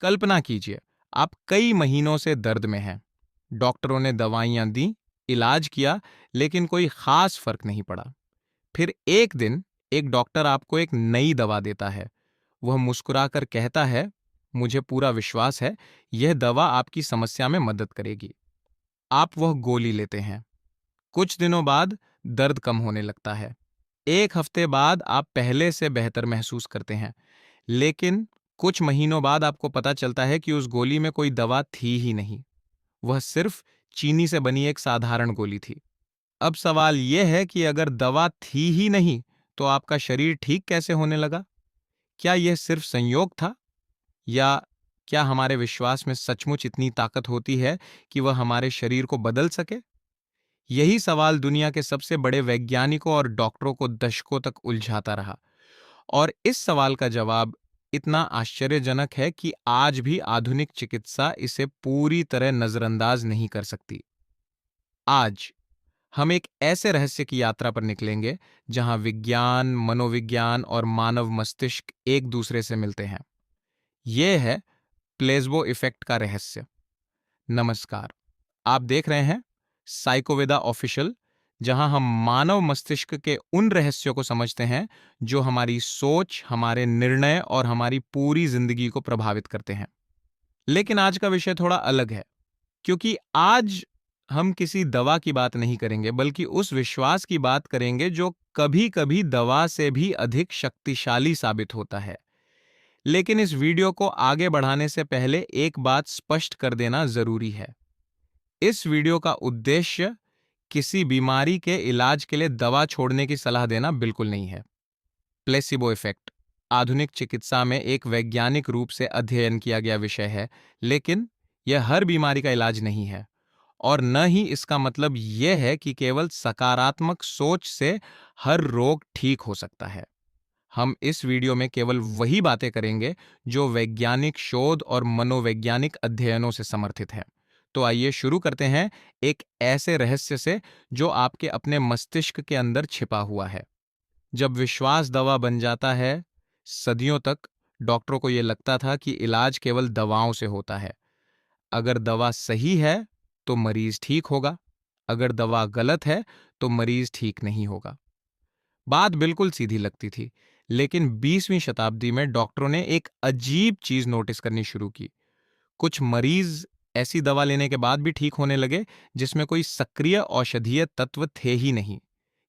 कल्पना कीजिए, आप कई महीनों से दर्द में हैं। डॉक्टरों ने दवाइयां दी, इलाज किया, लेकिन कोई खास फर्क नहीं पड़ा। फिर एक दिन एक डॉक्टर आपको एक नई दवा देता है। वह मुस्कुराकर कहता है, मुझे पूरा विश्वास है, यह दवा आपकी समस्या में मदद करेगी। आप वह गोली लेते हैं। कुछ दिनों बाद दर्द कम होने लगता है। एक हफ्ते बाद आप पहले से बेहतर महसूस करते हैं, लेकिन कुछ महीनों बाद आपको पता चलता है कि उस गोली में कोई दवा थी ही नहीं। वह सिर्फ चीनी से बनी एक साधारण गोली थी। अब सवाल यह है कि अगर दवा थी ही नहीं, तो आपका शरीर ठीक कैसे होने लगा? क्या यह सिर्फ संयोग था, या क्या हमारे विश्वास में सचमुच इतनी ताकत होती है कि वह हमारे शरीर को बदल सके? यही सवाल दुनिया के सबसे बड़े वैज्ञानिकों और डॉक्टरों को दशकों तक उलझाता रहा, और इस सवाल का जवाब इतना आश्चर्यजनक है कि आज भी आधुनिक चिकित्सा इसे पूरी तरह नजरअंदाज नहीं कर सकती। आज हम एक ऐसे रहस्य की यात्रा पर निकलेंगे जहां विज्ञान, मनोविज्ञान और मानव मस्तिष्क एक दूसरे से मिलते हैं। यह है प्लेस्बो इफेक्ट का रहस्य। नमस्कार, आप देख रहे हैं साइकोवेदा ऑफिशियल, जहां हम मानव मस्तिष्क के उन रहस्यों को समझते हैं जो हमारी सोच, हमारे निर्णय और हमारी पूरी जिंदगी को प्रभावित करते हैं। लेकिन आज का विषय थोड़ा अलग है, क्योंकि आज हम किसी दवा की बात नहीं करेंगे, बल्कि उस विश्वास की बात करेंगे जो कभी कभी दवा से भी अधिक शक्तिशाली साबित होता है। लेकिन इस वीडियो को आगे बढ़ाने से पहले एक बात स्पष्ट कर देना जरूरी है। इस वीडियो का उद्देश्य किसी बीमारी के इलाज के लिए दवा छोड़ने की सलाह देना बिल्कुल नहीं है। प्लेसिबो इफेक्ट आधुनिक चिकित्सा में एक वैज्ञानिक रूप से अध्ययन किया गया विषय है, लेकिन यह हर बीमारी का इलाज नहीं है, और न ही इसका मतलब यह है कि केवल सकारात्मक सोच से हर रोग ठीक हो सकता है। हम इस वीडियो में केवल वही बातें करेंगे जो वैज्ञानिक शोध और मनोवैज्ञानिक अध्ययनों से समर्थित है। तो आइए शुरू करते हैं एक ऐसे रहस्य से जो आपके अपने मस्तिष्क के अंदर छिपा हुआ है। जब विश्वास दवा बन जाता है, सदियों तक डॉक्टरों को यह लगता था कि इलाज केवल दवाओं से होता है। अगर दवा सही है तो मरीज ठीक होगा, अगर दवा गलत है तो मरीज ठीक नहीं होगा। बात बिल्कुल सीधी लगती थी, लेकिन 20वीं शताब्दी में डॉक्टरों ने एक अजीब चीज नोटिस करनी शुरू की। कुछ मरीज ऐसी दवा लेने के बाद भी ठीक होने लगे जिसमें कोई सक्रिय औषधीय तत्व थे ही नहीं।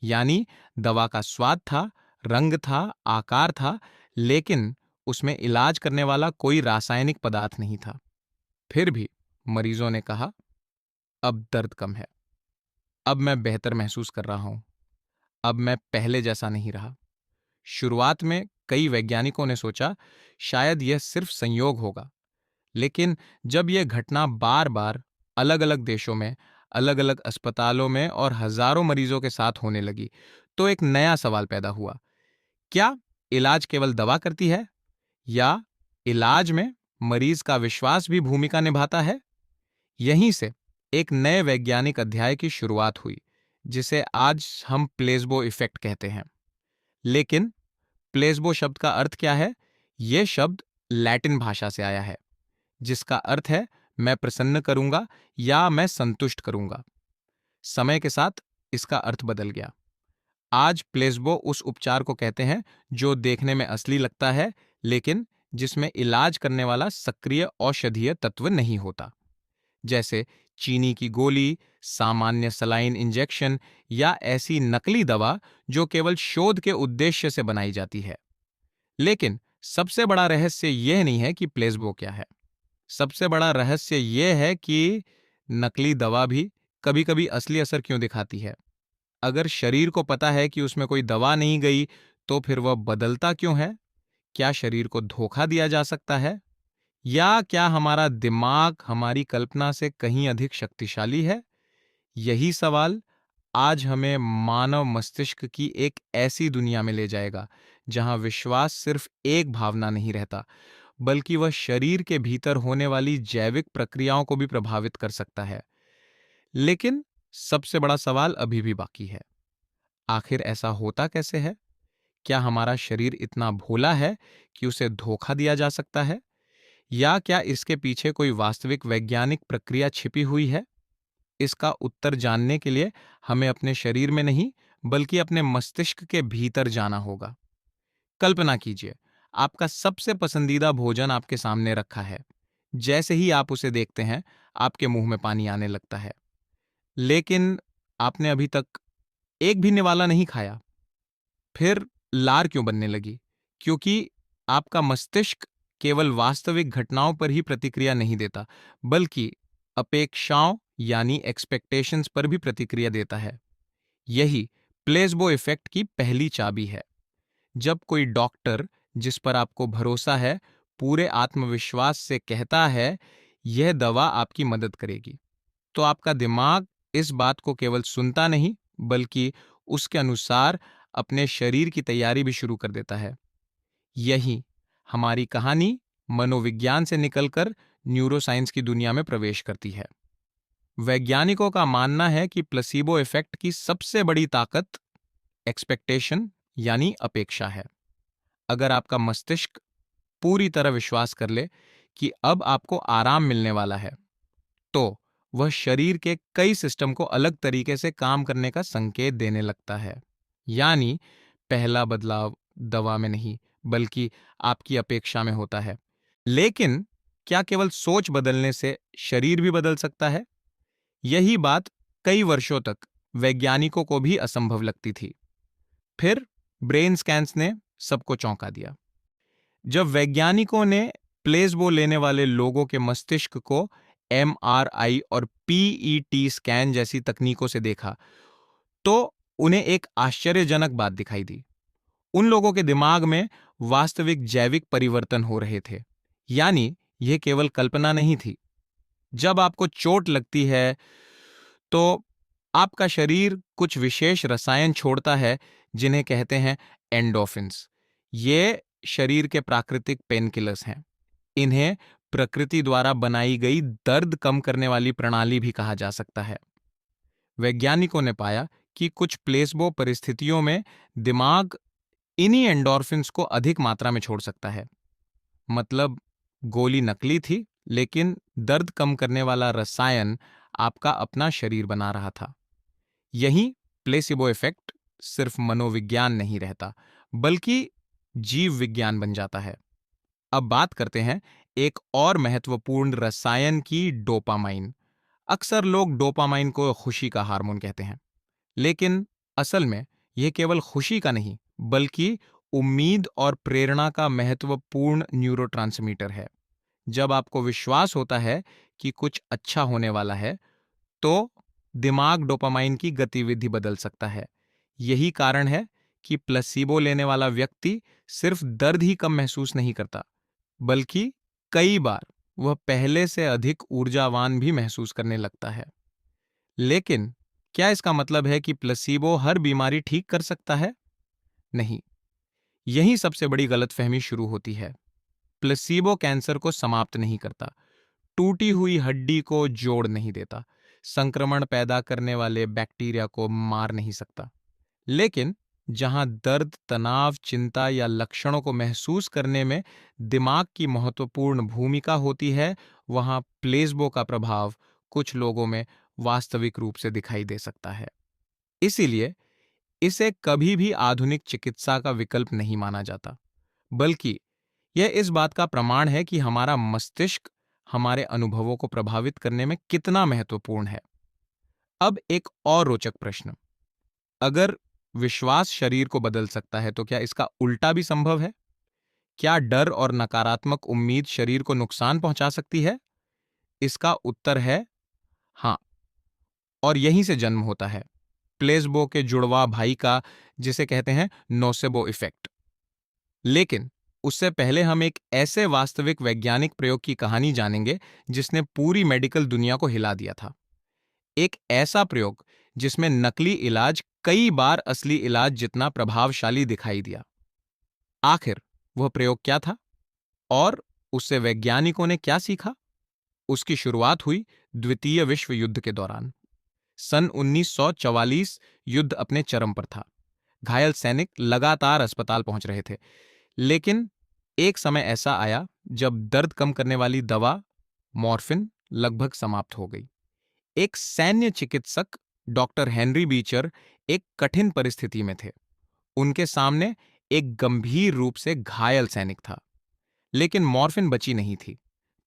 यानी दवा का स्वाद था, रंग था, आकार था, लेकिन उसमें इलाज करने वाला कोई रासायनिक पदार्थ नहीं था। फिर भी मरीजों ने कहा, अब दर्द कम है, अब मैं बेहतर महसूस कर रहा हूं, अब मैं पहले जैसा नहीं रहा। शुरुआत में कई वैज्ञानिकों ने सोचा शायद यह सिर्फ संयोग होगा, लेकिन जब यह घटना बार बार अलग अलग देशों में, अलग अलग अस्पतालों में और हजारों मरीजों के साथ होने लगी, तो एक नया सवाल पैदा हुआ। क्या इलाज केवल दवा करती है, या इलाज में मरीज का विश्वास भी भूमिका निभाता है? यहीं से एक नए वैज्ञानिक अध्याय की शुरुआत हुई, जिसे आज हम प्लेस्बो इफेक्ट कहते हैं। लेकिन प्लेस्बो शब्द का अर्थ क्या है? यह शब्द लैटिन भाषा से आया है, जिसका अर्थ है मैं प्रसन्न करूंगा या मैं संतुष्ट करूंगा। समय के साथ इसका अर्थ बदल गया। आज प्लेस्बो उस उपचार को कहते हैं जो देखने में असली लगता है, लेकिन जिसमें इलाज करने वाला सक्रिय औषधीय तत्व नहीं होता, जैसे चीनी की गोली, सामान्य सलाइन इंजेक्शन या ऐसी नकली दवा जो केवल शोध के उद्देश्य से बनाई जाती है। लेकिन सबसे बड़ा रहस्य यह नहीं है कि प्लेस्बो क्या है। सबसे बड़ा रहस्य यह है कि नकली दवा भी कभी कभी असली असर क्यों दिखाती है। अगर शरीर को पता है कि उसमें कोई दवा नहीं गई, तो फिर वह बदलता क्यों है? क्या शरीर को धोखा दिया जा सकता है, या क्या हमारा दिमाग हमारी कल्पना से कहीं अधिक शक्तिशाली है? यही सवाल आज हमें मानव मस्तिष्क की एक ऐसी दुनिया में ले जाएगा जहां विश्वास सिर्फ एक भावना नहीं रहता, बल्कि वह शरीर के भीतर होने वाली जैविक प्रक्रियाओं को भी प्रभावित कर सकता है। लेकिन सबसे बड़ा सवाल अभी भी बाकी है। आखिर ऐसा होता कैसे है? क्या हमारा शरीर इतना भोला है कि उसे धोखा दिया जा सकता है, या क्या इसके पीछे कोई वास्तविक वैज्ञानिक प्रक्रिया छिपी हुई है? इसका उत्तर जानने के लिए हमें अपने शरीर में नहीं, बल्कि अपने मस्तिष्क के भीतर जाना होगा। कल्पना कीजिए, आपका सबसे पसंदीदा भोजन आपके सामने रखा है। जैसे ही आप उसे देखते हैं, आपके मुंह में पानी आने लगता है। लेकिन आपने अभी तक एक भी निवाला नहीं खाया। फिर लार क्यों बनने लगी? क्योंकि आपका मस्तिष्क केवल वास्तविक घटनाओं पर ही प्रतिक्रिया नहीं देता, बल्कि अपेक्षाओं यानी एक्सपेक्टेशंस पर भी प्रतिक्रिया देता है। यही प्लेसबो इफेक्ट की पहली चाबी है। जब कोई डॉक्टर, जिस पर आपको भरोसा है, पूरे आत्मविश्वास से कहता है यह दवा आपकी मदद करेगी, तो आपका दिमाग इस बात को केवल सुनता नहीं, बल्कि उसके अनुसार अपने शरीर की तैयारी भी शुरू कर देता है। यही हमारी कहानी मनोविज्ञान से निकलकर न्यूरोसाइंस की दुनिया में प्रवेश करती है। वैज्ञानिकों का मानना है कि प्लेसिबो इफेक्ट की सबसे बड़ी ताकत एक्सपेक्टेशन यानी अपेक्षा है। अगर आपका मस्तिष्क पूरी तरह विश्वास कर ले कि अब आपको आराम मिलने वाला है, तो वह शरीर के कई सिस्टम को अलग तरीके से काम करने का संकेत देने लगता है। यानी पहला बदलाव दवा में नहीं, बल्कि आपकी अपेक्षा में होता है। लेकिन क्या केवल सोच बदलने से शरीर भी बदल सकता है? यही बात कई वर्षों तक वैज्ञानिकों को भी असंभव लगती थी। फिर ब्रेन स्कैन्स ने सबको चौंका दिया। जब वैज्ञानिकों ने प्लेसबो लेने वाले लोगों के मस्तिष्क को एमआरआई और पीईटी स्कैन जैसी तकनीकों से देखा, तो उन्हें एक आश्चर्यजनक बात दिखाई दी। उन लोगों के दिमाग में वास्तविक जैविक परिवर्तन हो रहे थे। यानी यह केवल कल्पना नहीं थी। जब आपको चोट लगती है, तो आपका शरीर कुछ विशेष रसायन छोड़ता है, जिन्हें कहते हैं एंडोफिन्स। ये शरीर के प्राकृतिक पेनकिलर्स हैं। इन्हें प्रकृति द्वारा बनाई गई दर्द कम करने वाली प्रणाली भी कहा जा सकता है। वैज्ञानिकों ने पाया कि कुछ प्लेसबो परिस्थितियों में दिमाग इन्हीं एंडोर्फिन्स को अधिक मात्रा में छोड़ सकता है। मतलब गोली नकली थी, लेकिन दर्द कम करने वाला रसायन आपका अपना शरीर बना रहा था। यही प्लेसिबो इफेक्ट सिर्फ मनोविज्ञान नहीं रहता, बल्कि जीव विज्ञान बन जाता है। अब बात करते हैं एक और महत्वपूर्ण रसायन की, डोपामाइन। अक्सर लोग डोपामाइन को खुशी का हार्मोन कहते हैं, लेकिन असल में यह केवल खुशी का नहीं, बल्कि उम्मीद और प्रेरणा का महत्वपूर्ण न्यूरोट्रांसमीटर है। जब आपको विश्वास होता है कि कुछ अच्छा होने वाला है, तो दिमाग डोपामाइन की गतिविधि बदल सकता है। यही कारण है कि प्लेसिबो लेने वाला व्यक्ति सिर्फ दर्द ही कम महसूस नहीं करता, बल्कि कई बार वह पहले से अधिक ऊर्जावान भी महसूस करने लगता है। लेकिन क्या इसका मतलब है कि प्लेसिबो हर बीमारी ठीक कर सकता है? नहीं। यही सबसे बड़ी गलतफहमी शुरू होती है। प्लेसिबो कैंसर को समाप्त नहीं करता, टूटी हुई हड्डी को जोड़ नहीं देता, संक्रमण पैदा करने वाले बैक्टीरिया को मार नहीं सकता। लेकिन जहां दर्द, तनाव, चिंता या लक्षणों को महसूस करने में दिमाग की महत्वपूर्ण भूमिका होती है, वहां प्लेसबो का प्रभाव कुछ लोगों में वास्तविक रूप से दिखाई दे सकता है। इसीलिए इसे कभी भी आधुनिक चिकित्सा का विकल्प नहीं माना जाता, बल्कि यह इस बात का प्रमाण है कि हमारा मस्तिष्क हमारे अनुभवों को प्रभावित करने में कितना महत्वपूर्ण है। अब एक और रोचक प्रश्न, अगर विश्वास शरीर को बदल सकता है, तो क्या इसका उल्टा भी संभव है? क्या डर और नकारात्मक उम्मीद शरीर को नुकसान पहुंचा सकती है? इसका उत्तर है हां, और यहीं से जन्म होता है प्लेसबो के जुड़वा भाई का, जिसे कहते हैं नोसेबो इफेक्ट। लेकिन उससे पहले हम एक ऐसे वास्तविक वैज्ञानिक प्रयोग की कहानी जानेंगे जिसने पूरी मेडिकल दुनिया को हिला दिया था। एक ऐसा प्रयोग जिसमें नकली इलाज कई बार असली इलाज जितना प्रभावशाली दिखाई दिया। आखिर वह प्रयोग क्या था और उससे वैज्ञानिकों ने क्या सीखा? उसकी शुरुआत हुई द्वितीय विश्व युद्ध के दौरान। सन 1944 युद्ध अपने चरम पर था। घायल सैनिक लगातार अस्पताल पहुंच रहे थे। लेकिन एक समय ऐसा आया जब दर्द कम करने वाली दवा मॉर्फिन लगभग समाप्त हो गई। एक सैन्य चिकित्सक डॉक्टर हेनरी बीचर एक कठिन परिस्थिति में थे। उनके सामने एक गंभीर रूप से घायल सैनिक था, लेकिन मॉर्फिन बची नहीं थी।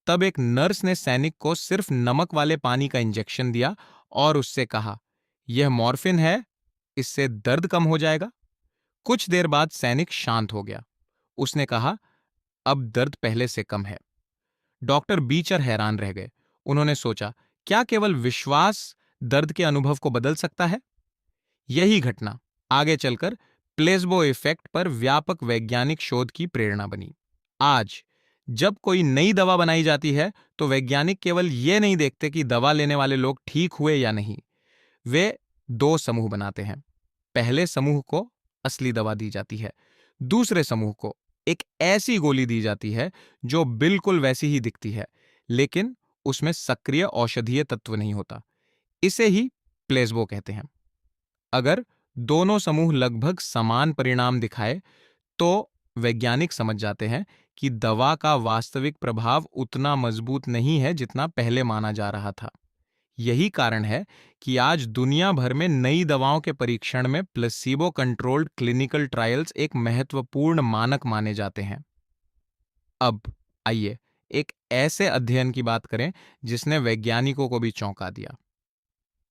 तब एक नर्स ने सैनिक को सिर्फ नमक वाले पानी का इंजेक्शन दिया और उससे कहा, यह मॉर्फिन है, इससे दर्द कम हो जाएगा। कुछ देर बाद सैनिक शांत हो गया। उसने कहा, अब दर्द पहले से कम है। डॉक्टर बीचर हैरान रह गए। उन्होंने सोचा, क्या केवल विश्वास दर्द के अनुभव को बदल सकता है? यही घटना आगे चलकर प्लेसबो इफेक्ट पर व्यापक वैज्ञानिक शोध की प्रेरणा बनी। आज जब कोई नई दवा बनाई जाती है तो वैज्ञानिक केवल यह नहीं देखते कि दवा लेने वाले लोग ठीक हुए या नहीं। वे दो समूह बनाते हैं। पहले समूह को असली दवा दी जाती है, दूसरे समूह को एक ऐसी गोली दी जाती है जो बिल्कुल वैसी ही दिखती है, लेकिन उसमें सक्रिय औषधीय तत्व नहीं होता। इसे ही प्लेसबो कहते हैं। अगर दोनों समूह लगभग समान परिणाम दिखाए तो वैज्ञानिक समझ जाते हैं कि दवा का वास्तविक प्रभाव उतना मजबूत नहीं है जितना पहले माना जा रहा था। यही कारण है कि आज दुनिया भर में नई दवाओं के परीक्षण में प्लेसिबो कंट्रोल्ड क्लिनिकल ट्रायल्स एक महत्वपूर्ण मानक माने जाते हैं। अब आइए एक ऐसे अध्ययन की बात करें जिसने वैज्ञानिकों को भी चौंका दिया।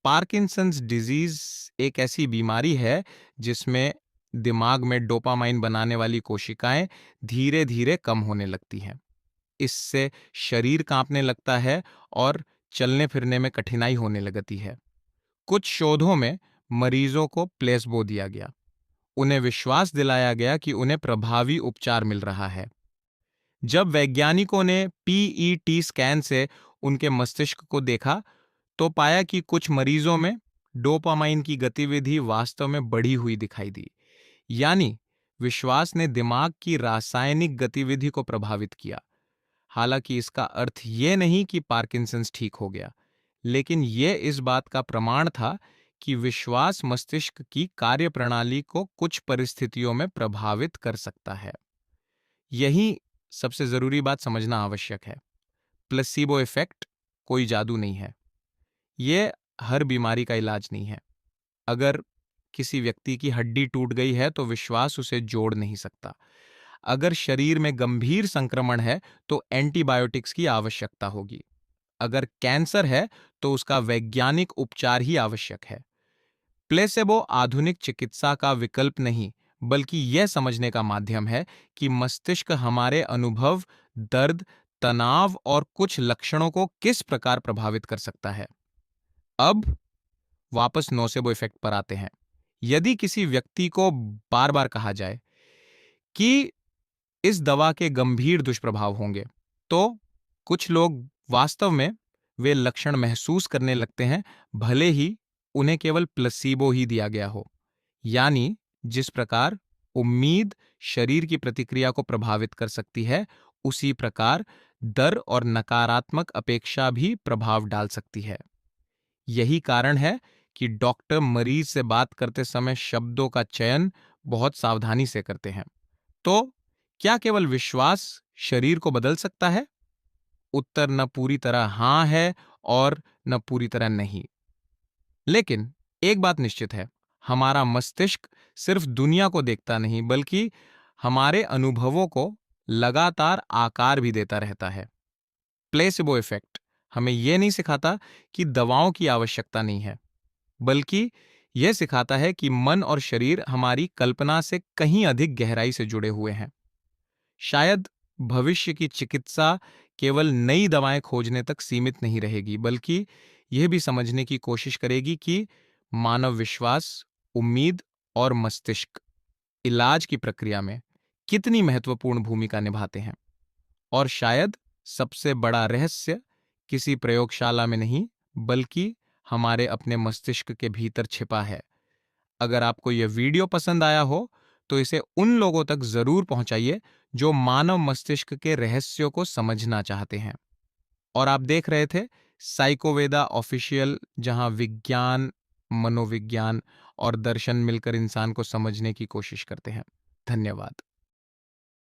पार्किंसंस डिजीज एक ऐसी बीमारी है जिसमें दिमाग में डोपामाइन बनाने वाली कोशिकाएं धीरे धीरे कम होने लगती हैं। इससे शरीर कांपने लगता है और चलने फिरने में कठिनाई होने लगती है। कुछ शोधों में मरीजों को प्लेसबो दिया गया। उन्हें विश्वास दिलाया गया कि उन्हें प्रभावी उपचार मिल रहा है। जब वैज्ञानिकों ने पीईटी स्कैन से उनके मस्तिष्क को देखा तो पाया कि कुछ मरीजों में डोपामाइन की गतिविधि वास्तव में बढ़ी हुई दिखाई दी। यानी विश्वास ने दिमाग की रासायनिक गतिविधि को प्रभावित किया। हालांकि इसका अर्थ यह नहीं कि पार्किंसंस ठीक हो गया, लेकिन यह इस बात का प्रमाण था कि विश्वास मस्तिष्क की कार्यप्रणाली को कुछ परिस्थितियों में प्रभावित कर सकता है। यही सबसे जरूरी बात समझना आवश्यक है। प्लेसिबो इफेक्ट कोई जादू नहीं है। यह हर बीमारी का इलाज नहीं है। अगर किसी व्यक्ति की हड्डी टूट गई है तो विश्वास उसे जोड़ नहीं सकता। अगर शरीर में गंभीर संक्रमण है तो एंटीबायोटिक्स की आवश्यकता होगी। अगर कैंसर है तो उसका वैज्ञानिक उपचार ही आवश्यक है। प्लेसेबो आधुनिक चिकित्सा का विकल्प नहीं, बल्कि यह समझने का माध्यम है कि मस्तिष्क हमारे अनुभव, दर्द, तनाव और कुछ लक्षणों को किस प्रकार प्रभावित कर सकता है। अब वापस नोसेबो इफेक्ट पर आते हैं। यदि किसी व्यक्ति को बार बार कहा जाए कि इस दवा के गंभीर दुष्प्रभाव होंगे, तो कुछ लोग वास्तव में वे लक्षण महसूस करने लगते हैं, भले ही उन्हें केवल प्लेसिबो ही दिया गया हो। यानी जिस प्रकार उम्मीद शरीर की प्रतिक्रिया को प्रभावित कर सकती है, उसी प्रकार डर और नकारात्मक अपेक्षा भी प्रभाव डाल सकती है। यही कारण है कि डॉक्टर मरीज से बात करते समय शब्दों का चयन बहुत सावधानी से करते हैं। तो क्या केवल विश्वास शरीर को बदल सकता है? उत्तर न पूरी तरह हां है और न पूरी तरह नहीं। लेकिन एक बात निश्चित है, हमारा मस्तिष्क सिर्फ दुनिया को देखता नहीं, बल्कि हमारे अनुभवों को लगातार आकार भी देता रहता है। प्लेसिबो इफेक्ट हमें यह नहीं सिखाता कि दवाओं की आवश्यकता नहीं है, बल्कि यह सिखाता है कि मन और शरीर हमारी कल्पना से कहीं अधिक गहराई से जुड़े हुए हैं। शायद भविष्य की चिकित्सा केवल नई दवाएं खोजने तक सीमित नहीं रहेगी, बल्कि यह भी समझने की कोशिश करेगी कि मानव विश्वास, उम्मीद और मस्तिष्क इलाज की प्रक्रिया में कितनी महत्वपूर्ण भूमिका निभाते हैं। और शायद सबसे बड़ा रहस्य किसी प्रयोगशाला में नहीं, बल्कि हमारे अपने मस्तिष्क के भीतर छिपा है। अगर आपको यह वीडियो पसंद आया हो तो इसे उन लोगों तक जरूर पहुंचाइए जो मानव मस्तिष्क के रहस्यों को समझना चाहते हैं। और आप देख रहे थे साइकोवेदा ऑफिशियल, जहां विज्ञान, मनोविज्ञान और दर्शन मिलकर इंसान को समझने की कोशिश करते हैं। धन्यवाद।